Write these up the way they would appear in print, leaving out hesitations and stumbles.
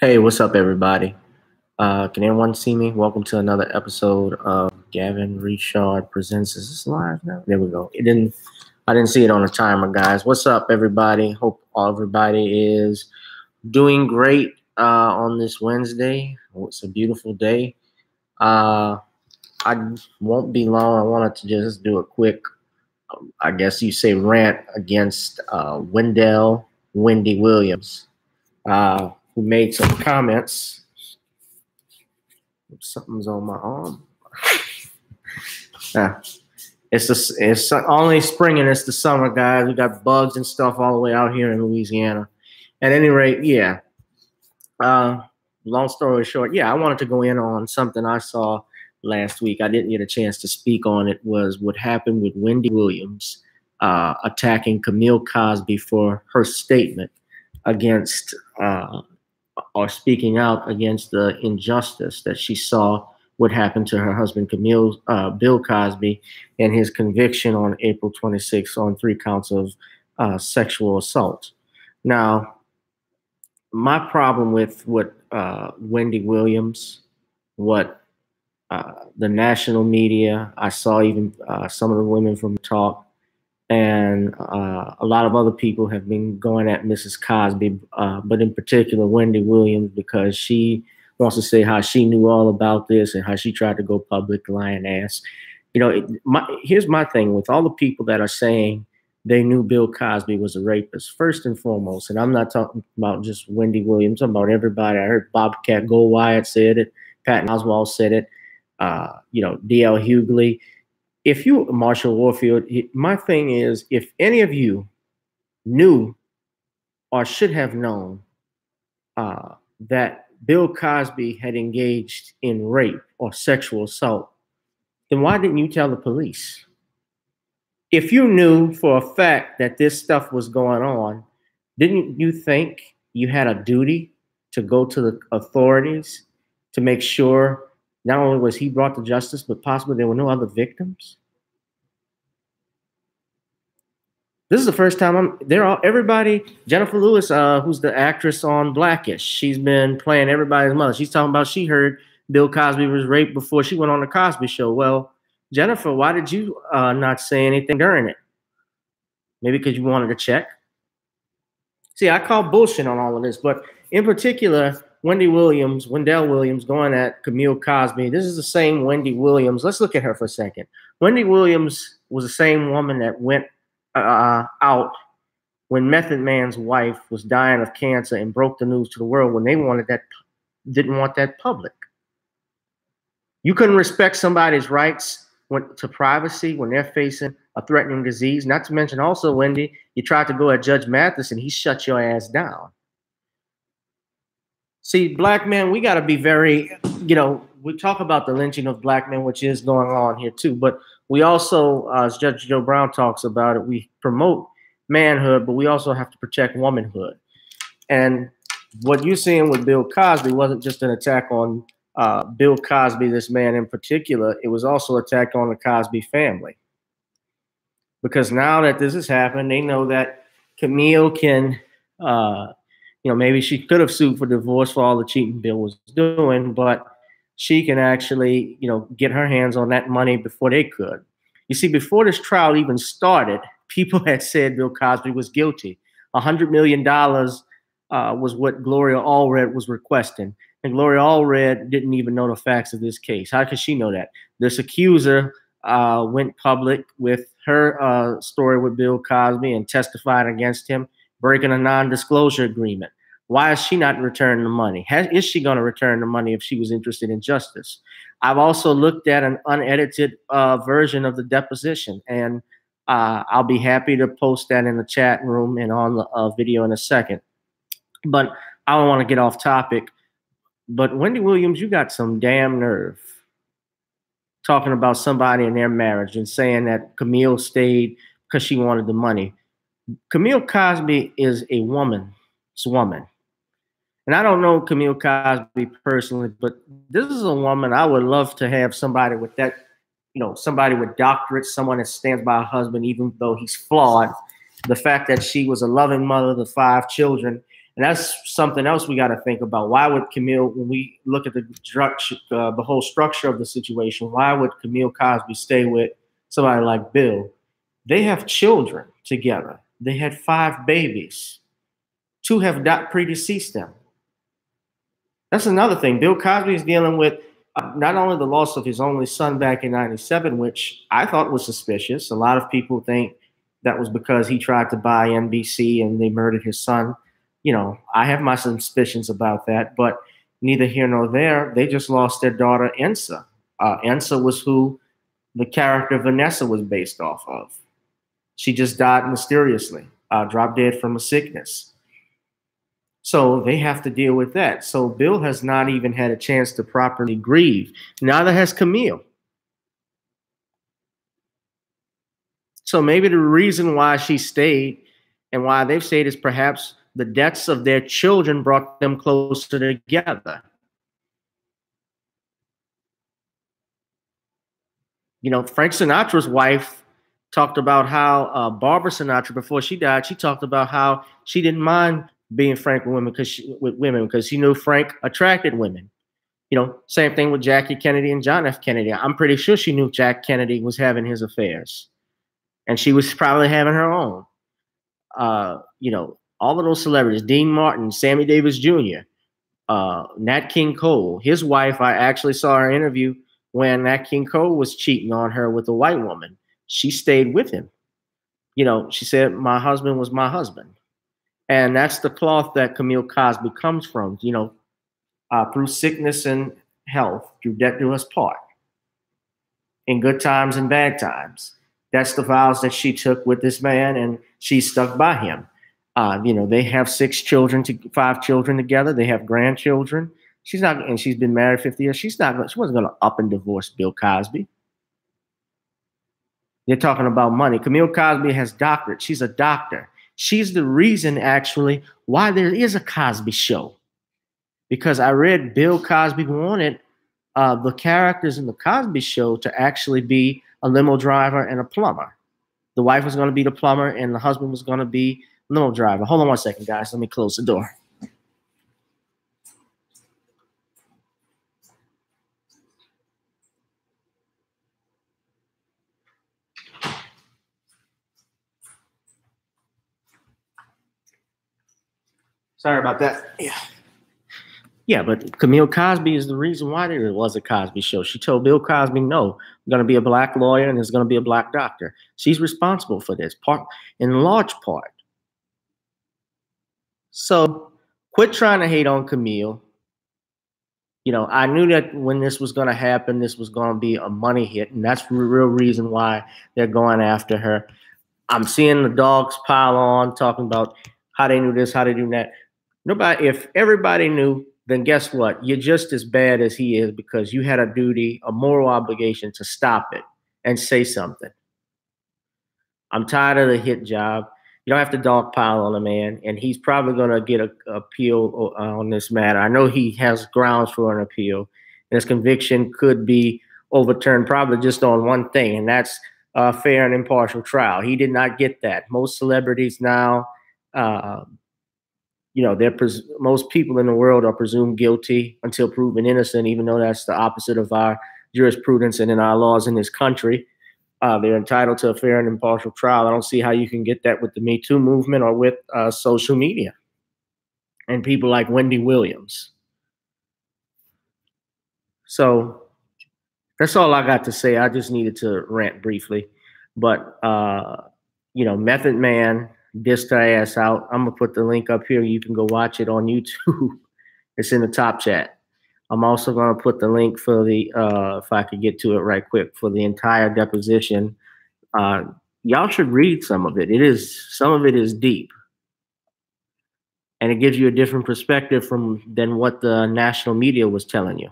Hey, what's up, everybody? Can everyone see me? Welcome to another episode of Gavin Richard Presents. Is this live now? There we go. I didn't see it on the timer, guys. What's up, everybody? Hope everybody is doing great on this Wednesday. It's a beautiful day. I won't be long. I wanted to just do a quick, I guess you say, rant against Wendell, Wendy Williams, who made some comments. Something's on my arm. It's only spring and it's the summer, guys. We got bugs and stuff all the way out here in Louisiana. At any rate, yeah. Long story short, yeah, I wanted to go in on something I saw last week. I didn't get a chance to speak on it. Was what happened with Wendy Williams attacking Camille Cosby for her statement against or speaking out against the injustice that she saw what happened to her husband, Bill Cosby, and his conviction on April 26th on 3 counts of sexual assault. Now, my problem with what Wendy Williams, what the national media, I saw even some of the women from Talk, and a lot of other people have been going at Mrs. Cosby, but in particular Wendy Williams, because she wants to say how she knew all about this and how she tried to go public lying ass. You know, here's my thing with all the people that are saying they knew Bill Cosby was a rapist, first and foremost, and I'm not talking about just Wendy Williams, I'm talking about everybody. I heard Bobcat Goldwyatt said it, Patton Oswalt said it, D.L. Hughley. If you, Marshall Warfield, my thing is, if any of you knew or should have known that Bill Cosby had engaged in rape or sexual assault, then why didn't you tell the police? If you knew for a fact that this stuff was going on, didn't you think you had a duty to go to the authorities to make sure not only was he brought to justice, but possibly there were no other victims? This is the first time everybody, Jennifer Lewis, who's the actress on Blackish, she's been playing everybody's mother. She's talking about she heard Bill Cosby was raped before she went on the Cosby Show. Well, Jennifer, why did you not say anything during it? Maybe because you wanted to check? See, I call bullshit on all of this, but in particular, Wendell Williams going at Camille Cosby. This is the same Wendy Williams. Let's look at her for a second. Wendy Williams was the same woman that went out when Method Man's wife was dying of cancer and broke the news to the world when they didn't want that public. You couldn't respect somebody's rights to privacy when they're facing a threatening disease. Not to mention also, Wendy, you tried to go at Judge Mathis and he shut your ass down. See, black men, we got to be very, we talk about the lynching of black men, which is going on here too. But we also, as Judge Joe Brown talks about it, we promote manhood, but we also have to protect womanhood. And what you're seeing with Bill Cosby wasn't just an attack on Bill Cosby, this man in particular. It was also an attack on the Cosby family. Because now that this has happened, they know that Camille can, maybe she could have sued for divorce for all the cheating Bill was doing, but she can actually, get her hands on that money before they could. You see, before this trial even started, people had said Bill Cosby was guilty. $100 million was what Gloria Allred was requesting. And Gloria Allred didn't even know the facts of this case. How could she know that? This accuser went public with her story with Bill Cosby and testified against him, breaking a non-disclosure agreement. Why is she not returning the money? Is she going to return the money if she was interested in justice? I've also looked at an unedited version of the deposition, and I'll be happy to post that in the chat room and on the video in a second. But I don't want to get off topic. But Wendy Williams, you got some damn nerve talking about somebody in their marriage and saying that Camille stayed because she wanted the money. Camille Cosby is a woman's woman. And I don't know Camille Cosby personally, but this is a woman I would love to have somebody with that, somebody with doctorates, someone that stands by her husband, even though he's flawed. The fact that she was a loving mother of the 5 children And that's something else we got to think about. Why would Camille, when we look at the whole structure of the situation, why would Camille Cosby stay with somebody like Bill? They have children together. They had 5 babies. 2 have predeceased them. That's another thing. Bill Cosby is dealing with not only the loss of his only son back in '97, which I thought was suspicious. A lot of people think that was because he tried to buy NBC and they murdered his son. You know, I have my suspicions about that, but neither here nor there. They just lost their daughter, Ensa. Ensa was who the character Vanessa was based off of. She just died mysteriously, dropped dead from a sickness. So they have to deal with that. So Bill has not even had a chance to properly grieve. Neither has Camille. So maybe the reason why she stayed and why they've stayed is perhaps the deaths of their children brought them closer together. You know, Frank Sinatra's wife talked about how Barbara Sinatra, before she died, she talked about how she didn't mind being frank with women because she knew Frank attracted women. You know, same thing with Jackie Kennedy and John F. Kennedy. I'm pretty sure she knew Jack Kennedy was having his affairs, and she was probably having her own. You know, all of those celebrities, Dean Martin, Sammy Davis Jr., Nat King Cole, his wife, I actually saw her interview when Nat King Cole was cheating on her with a white woman. She stayed with him. You know, she said, my husband was my husband. And that's the cloth that Camille Cosby comes from, you know, through sickness and health, through death do us part, in good times and bad times. That's the vows that she took with this man, and she stuck by him. You know, they have 5 children together. They have grandchildren. She's not, and she's been married 50 years. She wasn't going to up and divorce Bill Cosby. They're talking about money. Camille Cosby has doctorate. She's a doctor. She's the reason, actually, why there is a Cosby show. Because I read Bill Cosby wanted the characters in the Cosby show to actually be a limo driver and a plumber. The wife was going to be the plumber and the husband was going to be a limo driver. Hold on one second, guys. Let me close the door. Sorry about that. Yeah. Yeah, but Camille Cosby is the reason why there was a Cosby show. She told Bill Cosby, no, I'm going to be a black lawyer and there's going to be a black doctor. She's responsible for this, in large part. So quit trying to hate on Camille. You know, I knew that when this was going to happen, this was going to be a money hit. And that's the real reason why they're going after her. I'm seeing the dogs pile on, talking about how they knew this, how they do that. Nobody, if everybody knew, then guess what? You're just as bad as he is because you had a duty, a moral obligation to stop it and say something. I'm tired of the hit job. You don't have to dogpile on a man, and he's probably going to get an appeal on this matter. I know he has grounds for an appeal, and his conviction could be overturned probably just on one thing, and that's a fair and impartial trial. He did not get that. Most celebrities now, you know, most people in the world are presumed guilty until proven innocent, even though that's the opposite of our jurisprudence and in our laws in this country. They're entitled to a fair and impartial trial. I don't see how you can get that with the Me Too movement or with social media and people like Wendy Williams. So that's all I got to say. I just needed to rant briefly. But, you know, Method Man dissed her ass out. I'm going to put the link up here. You can go watch it on YouTube. It's in the top chat. I'm also going to put the link for the, if I could get to it right quick, for the entire deposition. Y'all should read some of it. Some of it is deep. And it gives you a different perspective than what the national media was telling you.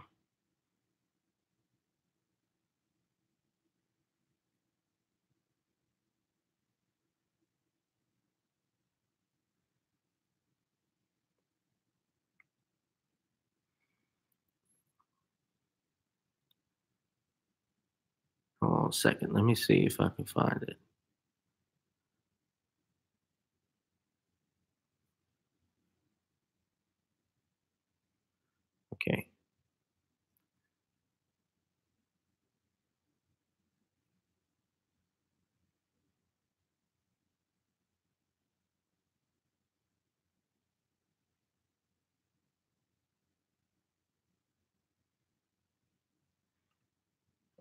Hold on a second. Let me see if I can find it. Okay.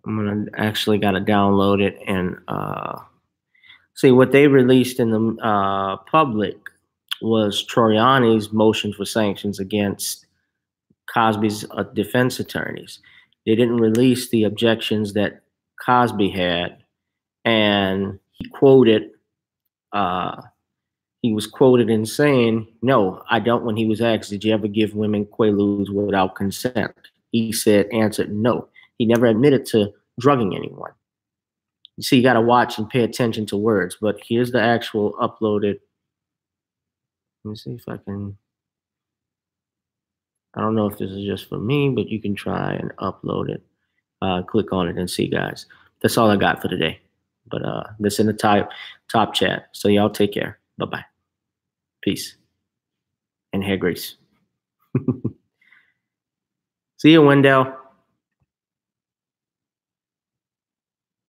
I'm gonna actually gotta download it and see what they released in the public was Troiani's motion for sanctions against Cosby's defense attorneys. They didn't release the objections that Cosby had, and uh, he was quoted in saying, "No, I don't." When he was asked, "Did you ever give women quaaludes without consent?" He answered, "No." He never admitted to drugging anyone. You see, you got to watch and pay attention to words. But here's the actual uploaded. Let me see if I can. I don't know if this is just for me, but you can try and upload it. Click on it and see, guys. That's all I got for today. But this in the top chat. So y'all take care. Bye-bye. Peace. And hair grease. See you, Wendell.